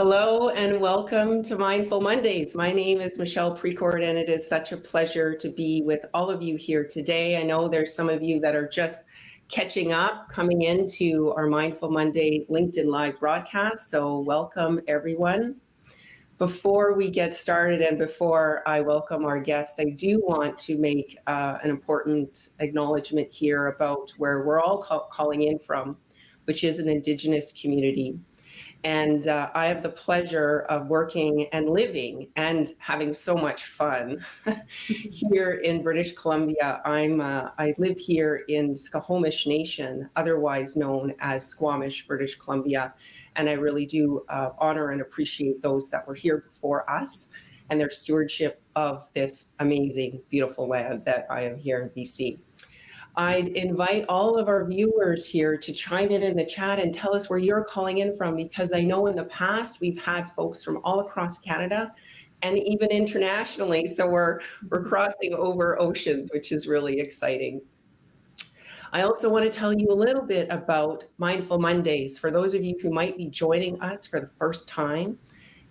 Hello and welcome to Mindful Mondays. My name is Michelle Precourt and it is such a pleasure to be with all of you here today. I know there's some of you that are just catching up, coming into our Mindful Monday LinkedIn Live broadcast, so welcome everyone. Before we get started and before I welcome our guests, I do want to make an important acknowledgement here about where we're all calling in from, which is an Indigenous community. And I have the pleasure of working and living and having so much fun here in British Columbia. I live here in Squamish Nation, otherwise known as Squamish, British Columbia. And I really do honor and appreciate those that were here before us and their stewardship of this amazing, beautiful land that I am here in BC. I'd invite all of our viewers here to chime in the chat and tell us where you're calling in from, because I know in the past we've had folks from all across Canada and even internationally. So we're crossing over oceans, which is really exciting. I also want to tell you a little bit about Mindful Mondays. For those of you who might be joining us for the first time,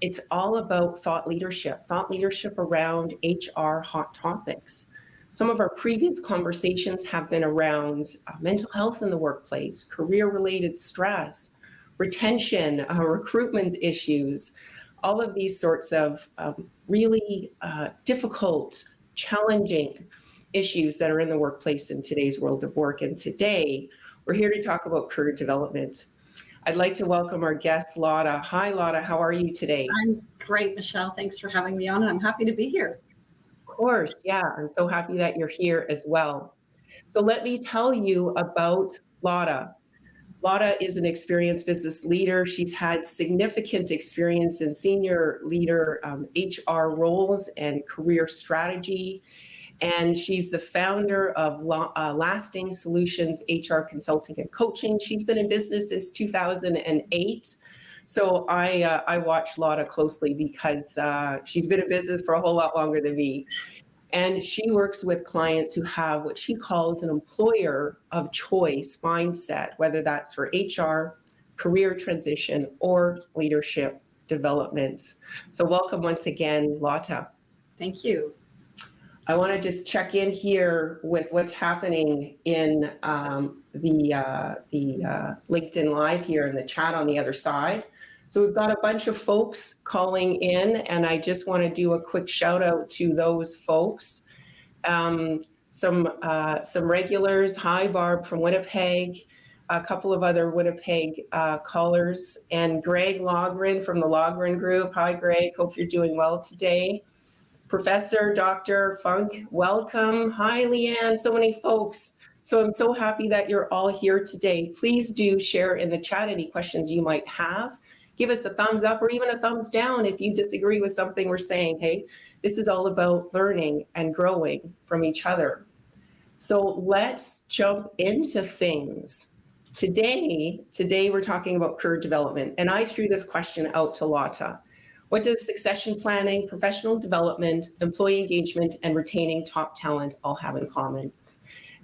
it's all about thought leadership around HR hot topics. Some of our previous conversations have been around mental health in the workplace, career-related stress, retention, recruitment issues, all of these sorts of really difficult, challenging issues that are in the workplace in today's world of work. And today, we're here to talk about career development. I'd like to welcome our guest, Lotte. Hi, Lotte. How are you today? I'm great, Michelle. Thanks for having me on, and I'm happy to be here. Of course, yeah. I'm so happy that you're here as well. So let me tell you about Lotte. Lotte is an experienced business leader. She's had significant experience in senior leader HR roles and career strategy. And she's the founder of Lasting Solutions HR Consulting and Coaching. She's been in business since 2008. So I watch Lotte closely because she's been in business for a whole lot longer than me. And she works with clients who have what she calls an employer of choice mindset, whether that's for HR, career transition, or leadership development. So welcome once again, Lotte. Thank you. I want to just check in here with what's happening in the LinkedIn Live here in the chat on the other side. So we've got a bunch of folks calling in, and I just want to do a quick shout out to those folks. Some regulars. Hi, Barb from Winnipeg. A couple of other Winnipeg callers, and Greg Logren from the Logren Group. Hi, Greg. Hope you're doing well today. Professor Dr. Funk, welcome. Hi, Leanne. So many folks. So I'm so happy that you're all here today. Please do share in the chat any questions you might have. Give us a thumbs up or even a thumbs down if you disagree with something we're saying. Hey, this is all about learning and growing from each other. So let's jump into things. Today we're talking about career development, and I threw this question out to Lotte. What does succession planning, professional development, employee engagement, and retaining top talent all have in common?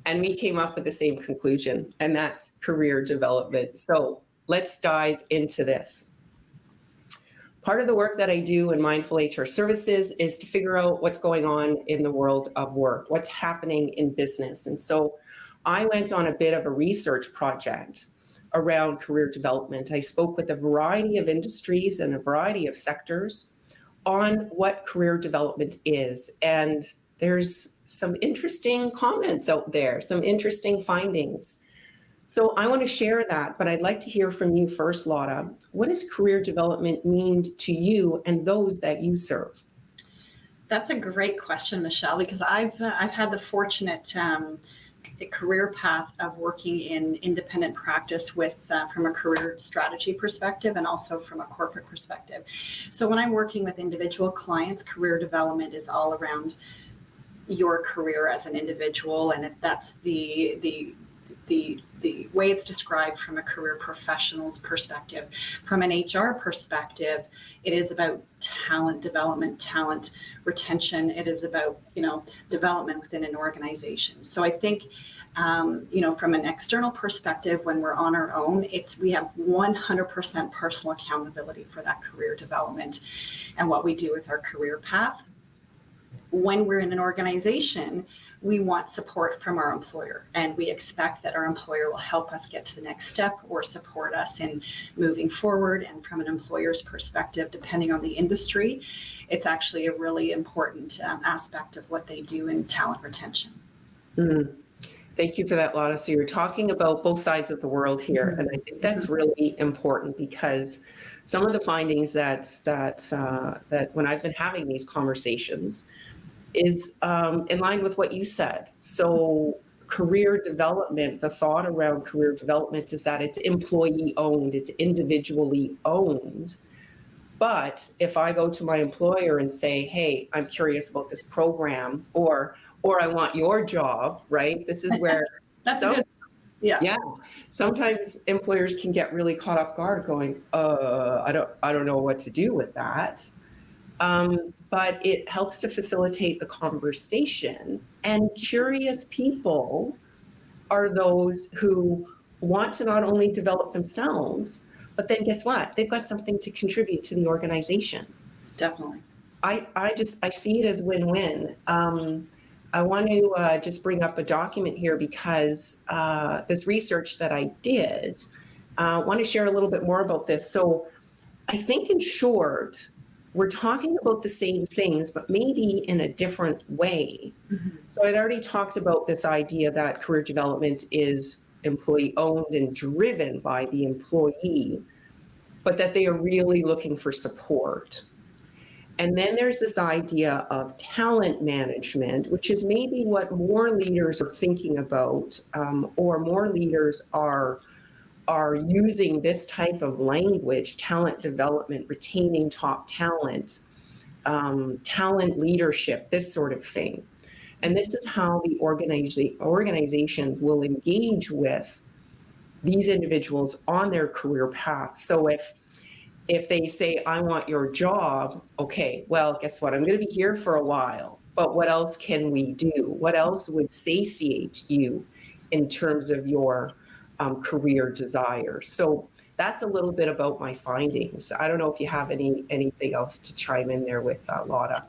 And we came up with the same conclusion, and that's career development. So let's dive into this. Part of the work that I do in Mindful HR Services is to figure out what's going on in the world of work, what's happening in business. And so I went on a bit of a research project around career development. I spoke with a variety of industries and a variety of sectors on what career development is. And there's some interesting comments out there, some interesting findings. So I want to share that, but I'd like to hear from you first, Lotte. What does career development mean to you and those that you serve? That's a great question, Michelle, because I've had the fortunate career path of working in independent practice with from a career strategy perspective and also from a corporate perspective. So when I'm working with individual clients, career development is all around your career as an individual, and that's the way it's described from a career professional's perspective. From an HR perspective, it is about talent development, talent retention. It is about, development within an organization. So I think From an external perspective, when we're on our own, we have 100% personal accountability for that career development and what we do with our career path. When we're in an organization, we want support from our employer, and we expect that our employer will help us get to the next step or support us in moving forward. And from an employer's perspective, depending on the industry, it's actually a really important aspect of what they do in talent retention. Thank you for that, Lotte. So you're talking about both sides of the world here, and I think that's really important, because some of the findings that when I've been having these conversations is in line with what you said. So career development, the thought around career development is that it's employee owned, it's individually owned. But if I go to my employer and say, hey, I'm curious about this program, or I want your job, right? This is where sometimes employers can get really caught off guard going, I don't know what to do with that. But it helps to facilitate the conversation, and curious people are those who want to not only develop themselves, but then guess what? They've got something to contribute to the organization. Definitely. I see it as win-win. I want to just bring up a document here, because this research that I did, I want to share a little bit more about this. So I think, in short, we're talking about the same things, but maybe in a different way. So I'd already talked about this idea that career development is employee owned and driven by the employee, but that they are really looking for support. And then there's this idea of talent management, which is maybe what more leaders are thinking about, or more leaders are using this type of language: talent development, retaining top talent, talent leadership, this sort of thing. And this is how the organizations will engage with these individuals on their career path. So if they say, I want your job, okay, well, guess what? I'm going to be here for a while, but what else can we do? What else would satiate you in terms of your career desires? So that's a little bit about my findings. I don't know if you have anything else to chime in there with, Lotte.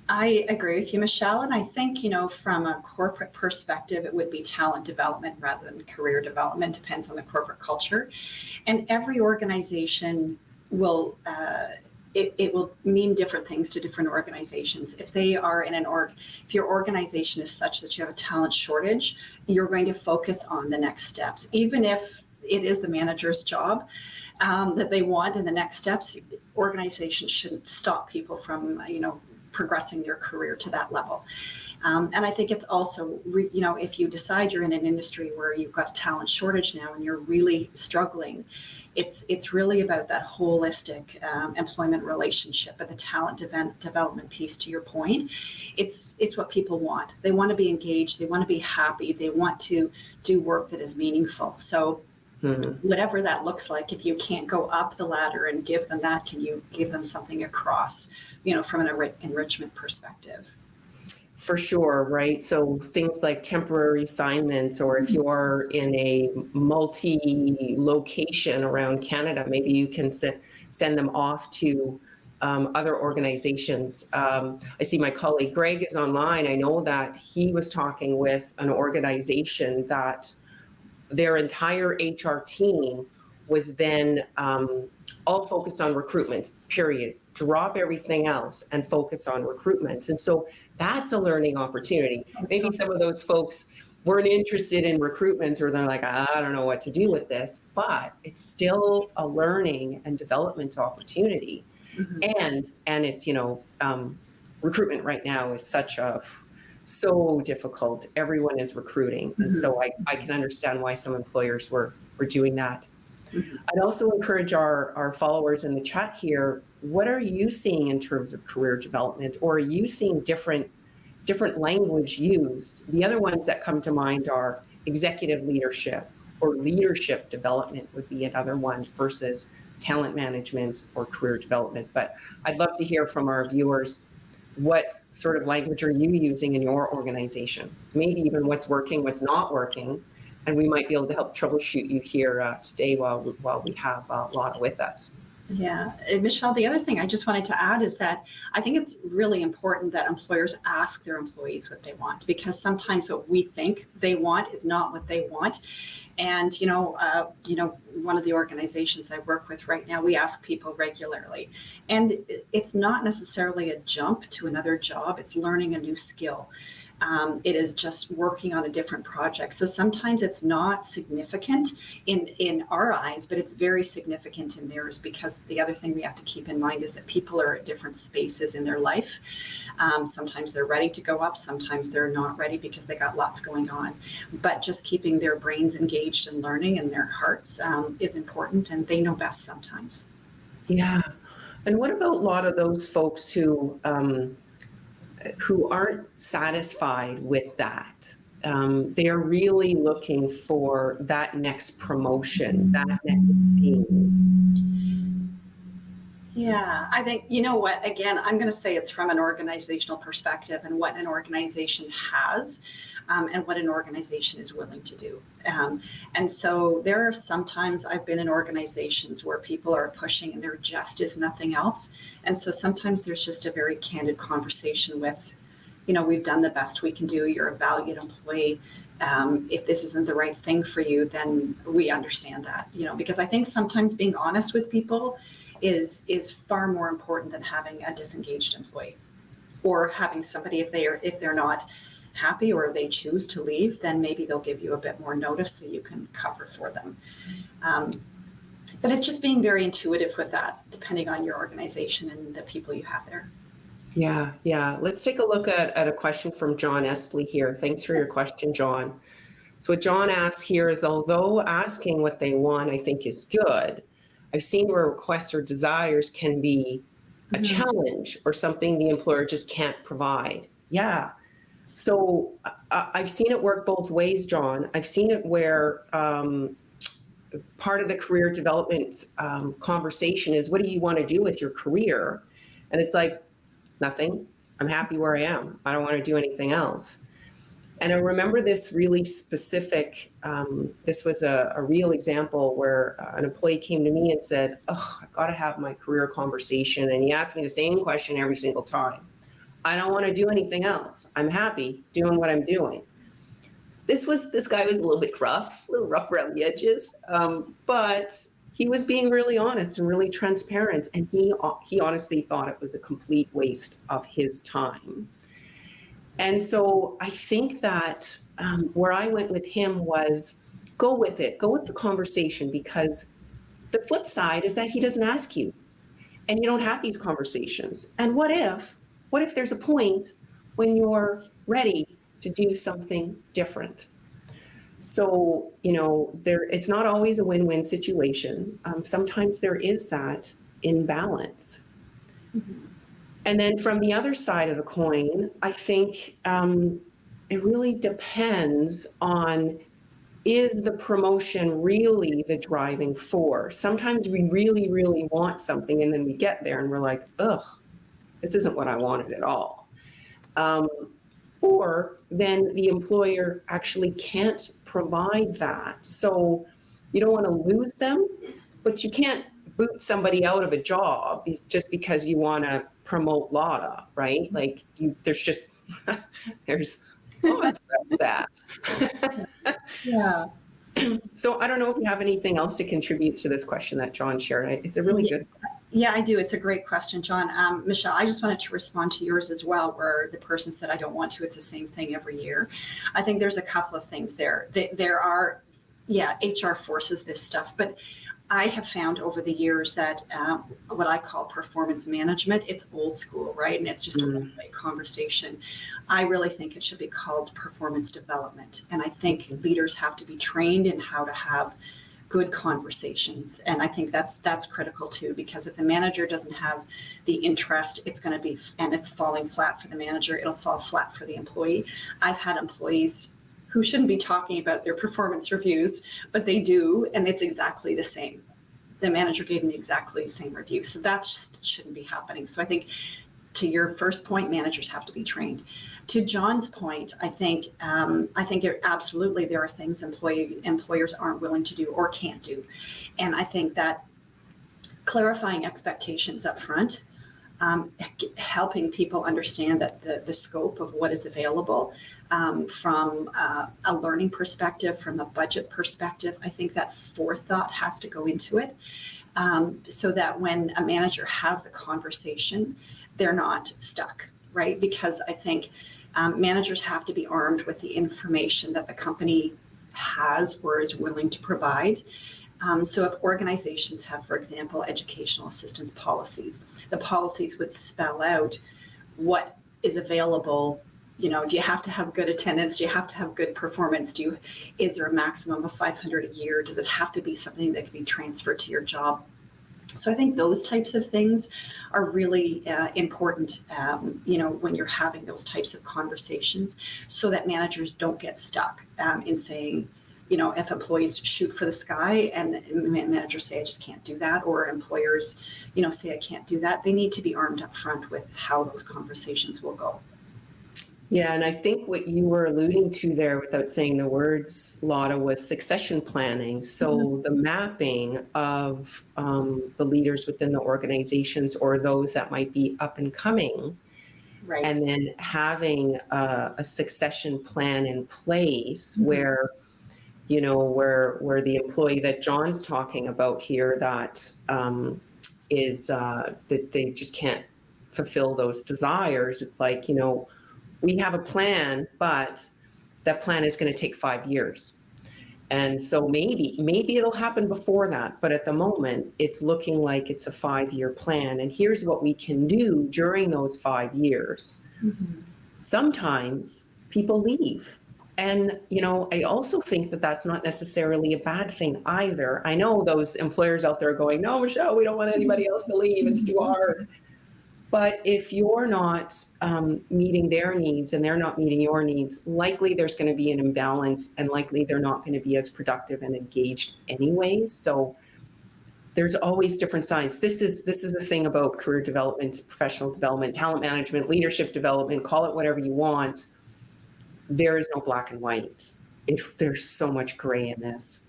I agree with you, Michelle. And I think, from a corporate perspective, it would be talent development rather than career development. Depends on the corporate culture. And every organization will, it will mean different things to different organizations. If they are in if your organization is such that you have a talent shortage, you're going to focus on the next steps. Even if it is the manager's job that they want in the next steps, organizations shouldn't stop people from, progressing their career to that level. And I think it's also, if you decide you're in an industry where you've got a talent shortage now and you're really struggling, it's really about that holistic employment relationship. But the talent development piece, to your point, it's what people want. They want to be engaged. They want to be happy. They want to do work that is meaningful. So whatever that looks like, if you can't go up the ladder and give them that, can you give them something across, from an enrichment perspective? For sure, right? So things like temporary assignments, or if you're in a multi-location around Canada, maybe you can send them off to other organizations. I see my colleague Greg is online. I know that he was talking with an organization that their entire HR team was then all focused on recruitment, period. Drop everything else and focus on recruitment. And so that's a learning opportunity. Maybe some of those folks weren't interested in recruitment, or they're like, I don't know what to do with this, but it's still a learning and development opportunity. And it's, recruitment right now is so difficult. Everyone is recruiting. And so I can understand why some employers were doing that. I'd also encourage our followers in the chat here, what are you seeing in terms of career development, or are you seeing different language used? The other ones that come to mind are executive leadership, or leadership development would be another one, versus talent management or career development. But I'd love to hear from our viewers what sort of language are you using in your organization? Maybe even what's working, what's not working. And we might be able to help troubleshoot you here today while we have Lotte with us. Yeah, Michelle, the other thing I just wanted to add is that I think it's really important that employers ask their employees what they want, because sometimes what we think they want is not what they want. And, one of the organizations I work with right now, we ask people regularly. And it's not necessarily a jump to another job, it's learning a new skill. It is just working on a different project. So sometimes it's not significant in our eyes, but it's very significant in theirs, because the other thing we have to keep in mind is that people are at different spaces in their life. Sometimes they're ready to go up, sometimes they're not ready because they got lots going on. But just keeping their brains engaged and learning and their hearts is important, and they know best sometimes. Yeah. And what about a lot of those folks who aren't satisfied with that? They are really looking for that next promotion, that next thing. Yeah, I think, you know what, again, I'm going to say it's from an organizational perspective and what an organization has and what an organization is willing to do. And so there are sometimes I've been in organizations where people are pushing and there just is nothing else. And so sometimes there's just a very candid conversation with, we've done the best we can do. You're a valued employee. If this isn't the right thing for you, then we understand that, because I think sometimes being honest with people is far more important than having a disengaged employee, or having somebody, if they're not happy or they choose to leave, then maybe they'll give you a bit more notice so you can cover for them. But it's just being very intuitive with that, depending on your organization and the people you have there. Yeah. Let's take a look at a question from John Espley here. Thanks for your question, John. So what John asks here is, although asking what they want, I think, is good, I've seen where requests or desires can be a challenge or something the employer just can't provide. Yeah. So I've seen it work both ways, John. I've seen it where part of the career development conversation is, what do you want to do with your career? And it's like, nothing. I'm happy where I am. I don't want to do anything else. And I remember this really specific, this was a real example where an employee came to me and said, I've got to have my career conversation. And he asked me the same question every single time. I don't want to do anything else. I'm happy doing what I'm doing. This guy was a little bit rough, a little rough around the edges, but he was being really honest and really transparent. And he honestly thought it was a complete waste of his time. And so I think that where I went with him was, go with it, go with the conversation, because the flip side is that he doesn't ask you and you don't have these conversations. And what if there's a point when you're ready to do something different? So, it's not always a win-win situation. Sometimes there is that imbalance. Mm-hmm. And then from the other side of the coin, I think it really depends on, is the promotion really the driving force? Sometimes we really, really want something, and then we get there and we're like, this isn't what I wanted at all. Or then the employer actually can't provide that. So you don't want to lose them, but you can't boot somebody out of a job just because you want to promote Lotte, right? Like there's that. Yeah. So I don't know if you have anything else to contribute to this question that John shared. It's a really good. Yeah, I do. It's a great question, John. Michelle, I just wanted to respond to yours as well, where the person said, I don't want to. It's the same thing every year. I think there's a couple of things there. There are, HR forces this stuff, but I have found over the years that what I call performance management, it's old school, right? And it's just a one-way conversation. I really think it should be called performance development. And I think leaders have to be trained in how to have good conversations. And I think that's critical too, because if the manager doesn't have the interest, it's going to be, and it's falling flat for the manager, it'll fall flat for the employee. I've had employees who shouldn't be talking about their performance reviews, but they do, and it's exactly the same. The manager gave me exactly the same review. So that just shouldn't be happening. So I think to your first point, managers have to be trained. To John's point, I think absolutely there are things employers aren't willing to do or can't do, and I think that clarifying expectations up front, helping people understand that the scope of what is available from a learning perspective, from a budget perspective, I think that forethought has to go into it, so that when a manager has the conversation, they're not stuck, right? Because I think managers have to be armed with the information that the company has or is willing to provide. So if organizations have, for example, educational assistance policies, the policies would spell out what is available. You know, do you have to have good attendance? Do you have to have good performance? Is there a maximum of 500 a year? Does it have to be something that can be transferred to your job? So I think those types of things are really important, when you're having those types of conversations, so that managers don't get stuck in saying, if employees shoot for the sky and managers say, I just can't do that, or employers, say, I can't do that, they need to be armed up front with how those conversations will go. Yeah, and I think what you were alluding to there, without saying the words, Lotte, was succession planning. So the mapping of the leaders within the organizations, or those that might be up and coming, right, and then having a succession plan in place where, where the employee that John's talking about here, that is that they just can't fulfill those desires. It's like, we have a plan, but that plan is going to take 5 years. And so maybe it'll happen before that, but at the moment it's looking like it's a 5-year plan. And here's what we can do during those 5 years. Sometimes people leave. And, I also think that that's not necessarily a bad thing either. I know those employers out there going, no, Michelle, we don't want anybody else to leave. It's too hard. But if you're not meeting their needs and they're not meeting your needs, likely there's going to be an imbalance, and likely they're not going to be as productive and engaged anyways. So there's always different sides. This is the thing about career development, professional development, talent management, leadership development, call it whatever you want. There is no black and white. There's so much gray in this.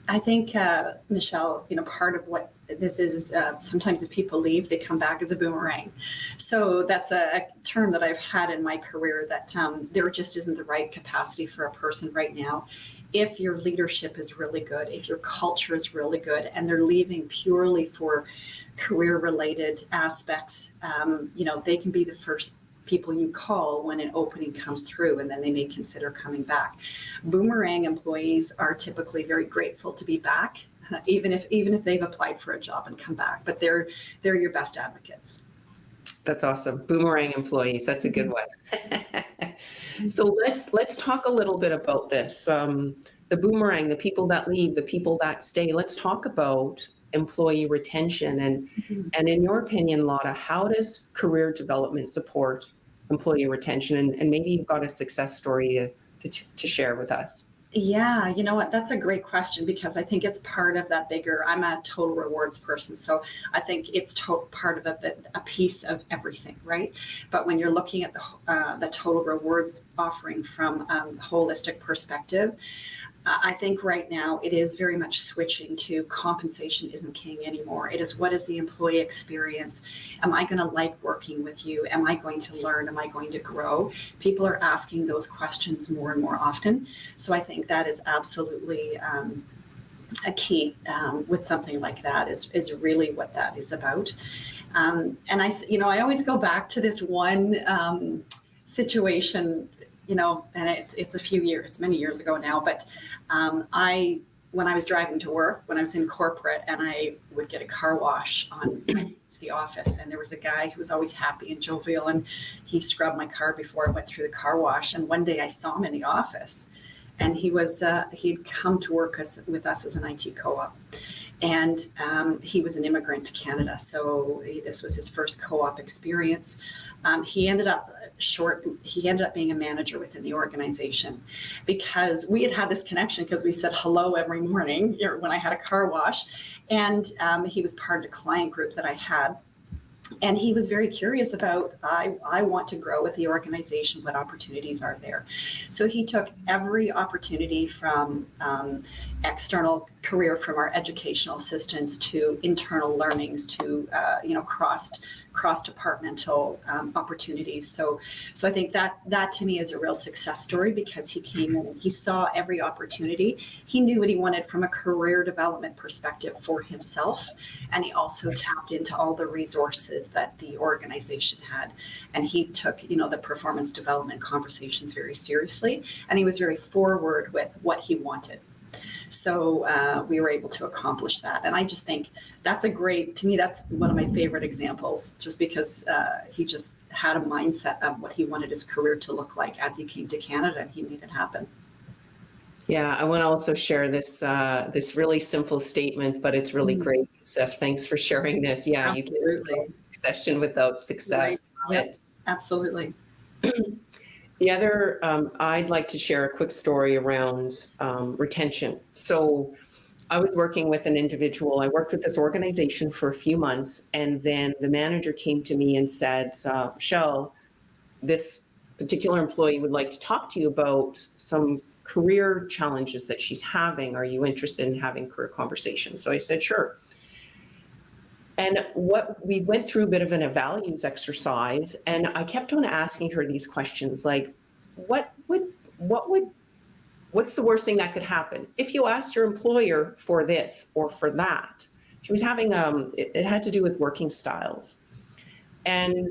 I think, Michelle, part of what this is sometimes if people leave, they come back as a boomerang. So that's a term that I've had in my career, that there just isn't the right capacity for a person right now. If your leadership is really good, if your culture is really good, and they're leaving purely for career-related aspects, they can be the first people you call when an opening comes through, and then they may consider coming back. Boomerang employees are typically very grateful to be back, even if they've applied for a job and come back, but they're your best advocates. That's awesome. Boomerang employees, that's a good one. So let's talk a little bit about this. The boomerang, the people that leave, the people that stay. Let's talk about employee retention, and in your opinion, Lotte, how does career development support employee retention? And maybe you've got a success story to share with us. Yeah, you know what? That's a great question, because I think it's part of that bigger, I'm a total rewards person. So I think it's part of a piece of everything, right? But when you're looking at the total rewards offering from a holistic perspective, I think right now it is very much switching to compensation isn't king anymore. It is, what is the employee experience? Am I going to like working with you? Am I going to learn? Am I going to grow? People are asking those questions more and more often. So I think that is absolutely a key with something like that, is really what that is about. And I always go back to this one situation, and it's many years ago now, but when I was driving to work, when I was in corporate, and I would get a car wash on to the office, and there was a guy who was always happy and jovial, and he scrubbed my car before I went through the car wash. And one day I saw him in the office, and he'd come to work with us as an IT co-op. And he was an immigrant to Canada, so this was his first co-op experience. He ended up being a manager within the organization, because we had this connection, because we said hello every morning when I had a car wash, and he was part of the client group that I had. And he was very curious about, I want to grow with the organization, what opportunities are there? So he took every opportunity from external career, from our educational assistants to internal learnings to, cross departmental opportunities. So I think that to me is a real success story, because he came in and he saw every opportunity. He knew what he wanted from a career development perspective for himself. And he also tapped into all the resources that the organization had. And he took, the performance development conversations very seriously. And he was very forward with what he wanted. So we were able to accomplish that. And I just think to me, that's one of my favorite examples, just because he just had a mindset of what he wanted his career to look like as he came to Canada, and he made it happen. Yeah, I want to also share this really simple statement, but it's really great, Yusuf. Thanks for sharing this. Yeah, Absolutely. You can't spell succession without success. Right. Yep. Absolutely. The other, I'd like to share a quick story around retention. So I was working with an individual. I worked with this organization for a few months, and then the manager came to me and said, Michelle, this particular employee would like to talk to you about some career challenges that she's having. Are you interested in having career conversations? So I said, sure. And we went through a bit of a values exercise, and I kept on asking her these questions like, what's the worst thing that could happen if you asked your employer for this or for that? She was having it had to do with working styles, and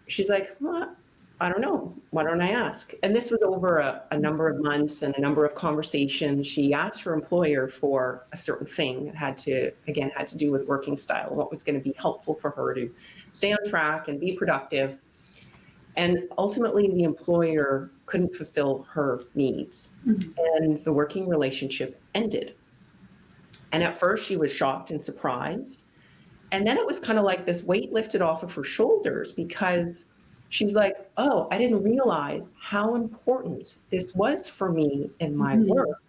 she's like, well, I don't know. Why don't I ask? And this was over a number of months and a number of conversations. She asked her employer for a certain thing. It had to do with working style, what was going to be helpful for her to stay on track and be productive. And ultimately, the employer couldn't fulfill her needs. Mm-hmm. And the working relationship ended. And at first, she was shocked and surprised. And then it was kind of like this weight lifted off of her shoulders, because she's like, oh, I didn't realize how important this was for me in my work.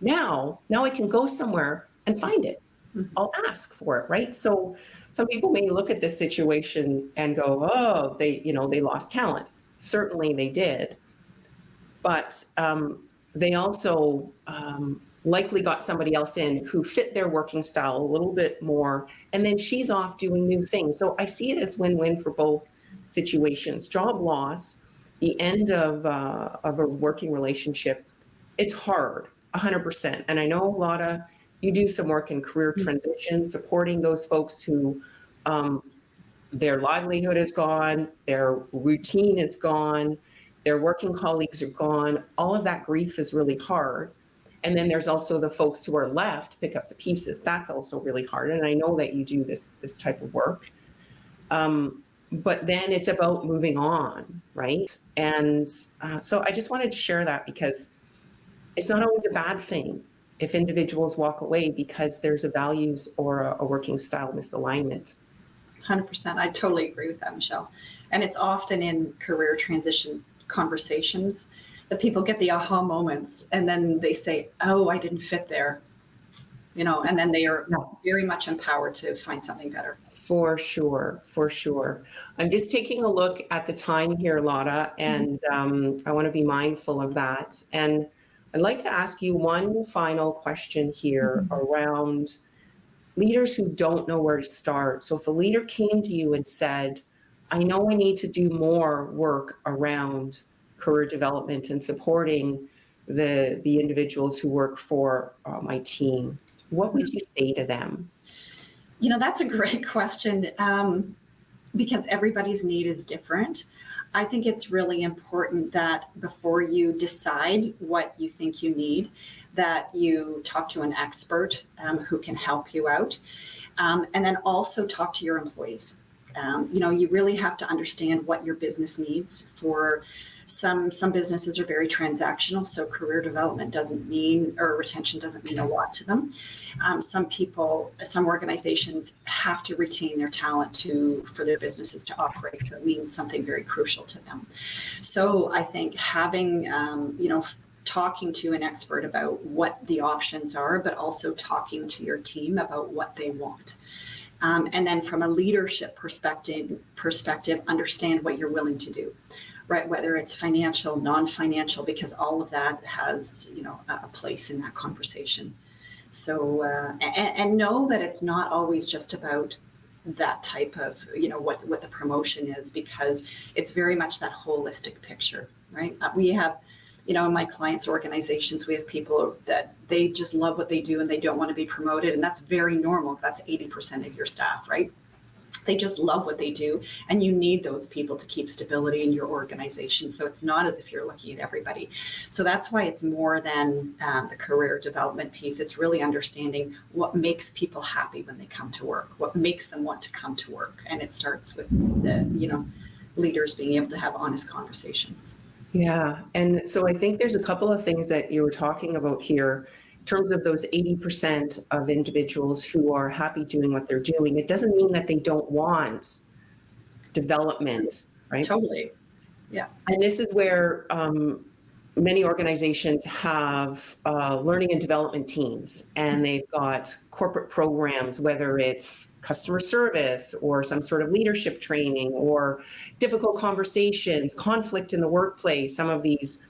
Now I can go somewhere and find it. I'll ask for it, right? So some people may look at this situation and go, oh, they lost talent. Certainly they did. But they also likely got somebody else in who fit their working style a little bit more. And then she's off doing new things. So I see it as win-win for both situations. Job loss, the end of a working relationship, it's hard, 100%. And I know, Lotte, you do some work in career transition, supporting those folks who their livelihood is gone, their routine is gone, their working colleagues are gone. All of that grief is really hard. And then there's also the folks who are left to pick up the pieces. That's also really hard. And I know that you do this type of work. But then it's about moving on, right? And so I just wanted to share that, because it's not always a bad thing if individuals walk away because there's a values or a working style misalignment. 100%. I totally agree with that, Michelle. And it's often in career transition conversations that people get the aha moments, and then they say, oh, I didn't fit there, and then they are very much empowered to find something better. For sure. I'm just taking a look at the time here, Lotte, and I want to be mindful of that. And I'd like to ask you one final question here around leaders who don't know where to start. So if a leader came to you and said, I know I need to do more work around career development and supporting the individuals who work for my team, what would you say to them? That's a great question, because everybody's need is different. I think it's really important that before you decide what you think you need, that you talk to an expert who can help you out, and then also talk to your employees. You really have to understand what your business needs. For some businesses are very transactional, so career development doesn't mean, or retention doesn't mean a lot to them. Some organizations have to retain their talent for their businesses to operate, so it means something very crucial to them. So I think having, talking to an expert about what the options are, but also talking to your team about what they want. And then from a leadership perspective, understand what you're willing to do, right? Whether it's financial, non-financial, because all of that has, a place in that conversation. So, and know that it's not always just about that type of, what the promotion is, because it's very much that holistic picture, right? We have, in my clients' organizations, we have people that they just love what they do and they don't want to be promoted. And that's very normal. That's 80% of your staff, right? They just love what they do. And you need those people to keep stability in your organization. So it's not as if you're looking at everybody. So that's why it's more than the career development piece. It's really understanding what makes people happy when they come to work, what makes them want to come to work. And it starts with the, leaders being able to have honest conversations. Yeah. And so I think there's a couple of things that you were talking about here in terms of those 80% of individuals who are happy doing what they're doing. It doesn't mean that they don't want development, right? Totally. Yeah. And this is where many organizations have learning and development teams, and they've got corporate programs, whether it's customer service or some sort of leadership training or difficult conversations, conflict in the workplace, some of these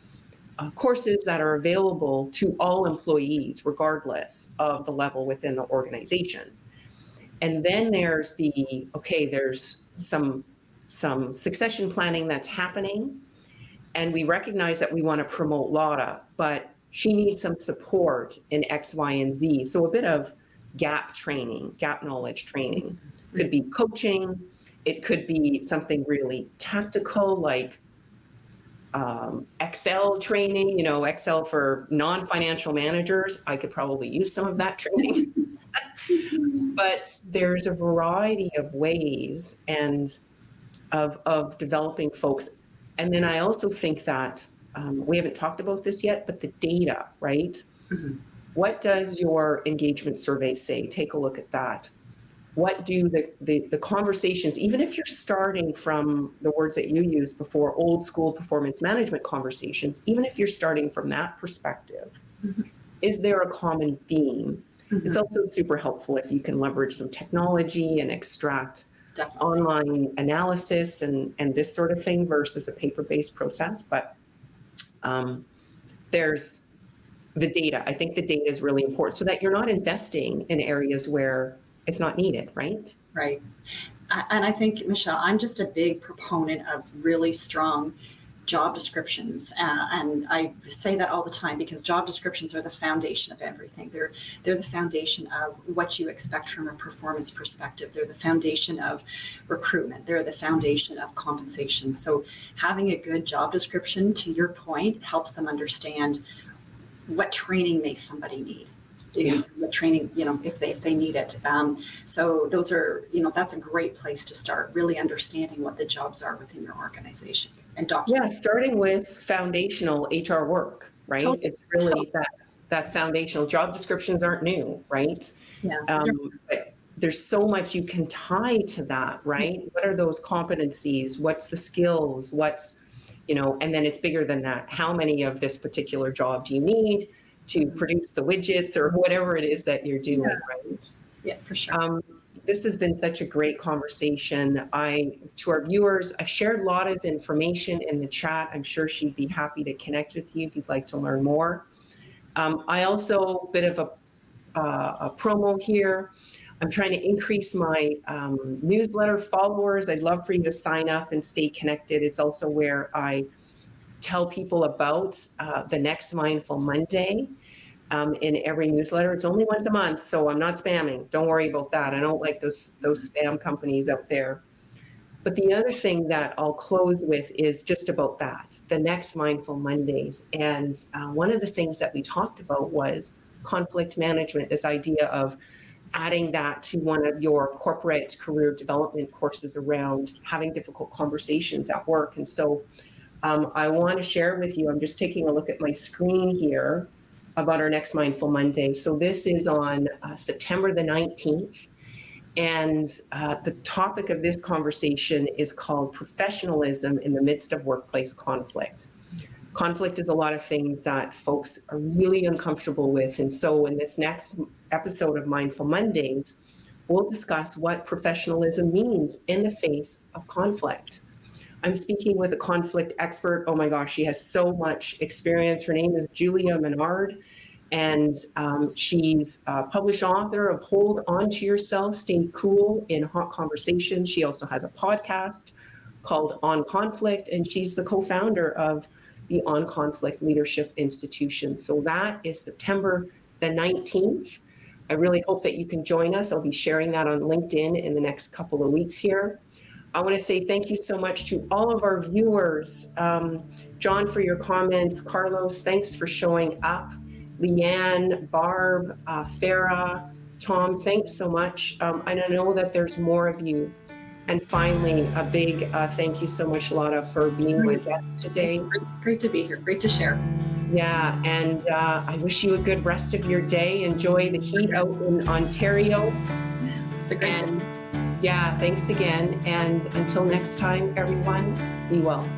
courses that are available to all employees, regardless of the level within the organization. And then there's there's some succession planning that's happening. And we recognize that we want to promote Lotte, but she needs some support in X, Y, and Z. So a bit of gap training, gap knowledge training. Could be coaching. It could be something really tactical like Excel training, Excel for non-financial managers. I could probably use some of that training. But there's a variety of ways and of developing folks. And then I also think that we haven't talked about this yet, but the data, right? Mm-hmm. What does your engagement survey say? Take a look at that. What do the conversations, even if you're starting from the words that you used before, old school performance management conversations, even if you're starting from that perspective, mm-hmm. is there a common theme? Mm-hmm. It's also super helpful if you can leverage some technology and extract Definitely. Online analysis and this sort of thing versus a paper-based process. But there's the data. I think the data is really important so that you're not investing in areas where it's not needed, right? Right. And I think, Michelle, I'm just a big proponent of really strong job descriptions. And I say that all the time because job descriptions are the foundation of everything. They're the foundation of what you expect from a performance perspective. They're the foundation of recruitment. They're the foundation of compensation. So having a good job description, to your point, helps them understand what training may somebody need. What training, if they need it. So those are, that's a great place to start, really understanding what the jobs are within your organization and document. Yeah, starting with foundational HR work, right? Totally. It's really that foundational. Job descriptions aren't new, right? Yeah. But there's so much you can tie to that, right? Mm-hmm. What are those competencies? What's the skills? What's, and then it's bigger than that. How many of this particular job do you need to produce the widgets or whatever it is that you're doing, right? Yeah, for sure. This has been such a great conversation. To our viewers, I've shared Lotte's information in the chat. I'm sure she'd be happy to connect with you if you'd like to learn more. I also, bit of a promo here. I'm trying to increase my newsletter followers. I'd love for you to sign up and stay connected. It's also where I tell people about the next Mindful Monday in every newsletter. It's only once a month, so I'm not spamming. Don't worry about that. I don't like those spam companies out there. But the other thing that I'll close with is just about that, the next Mindful Mondays. And one of the things that we talked about was conflict management, this idea of adding that to one of your corporate career development courses around having difficult conversations at work. And so I want to share with you, I'm just taking a look at my screen here about our next Mindful Monday. So this is on September the 19th. And the topic of this conversation is called Professionalism in the Midst of Workplace Conflict. Conflict is a lot of things that folks are really uncomfortable with. And so in this next episode of Mindful Mondays, we'll discuss what professionalism means in the face of conflict. I'm speaking with a conflict expert. Oh my gosh, she has so much experience. Her name is Julia Menard, and she's a published author of Hold On to Yourself, Stay Cool in Hot Conversations. She also has a podcast called On Conflict, and she's the co-founder of the On Conflict Leadership Institution. So that is September the 19th. I really hope that you can join us. I'll be sharing that on LinkedIn in the next couple of weeks here. I want to say thank you so much to all of our viewers. John, for your comments. Carlos, thanks for showing up. Leanne, Barb, Farah, Tom, thanks so much. And I know that there's more of you. And finally, a big thank you so much, Lotte, for being my guest today. It's great to be here. Great to share. Yeah, and I wish you a good rest of your day. Enjoy the heat out in Ontario. It's a great day. Yeah, thanks again. And until next time, everyone, be well.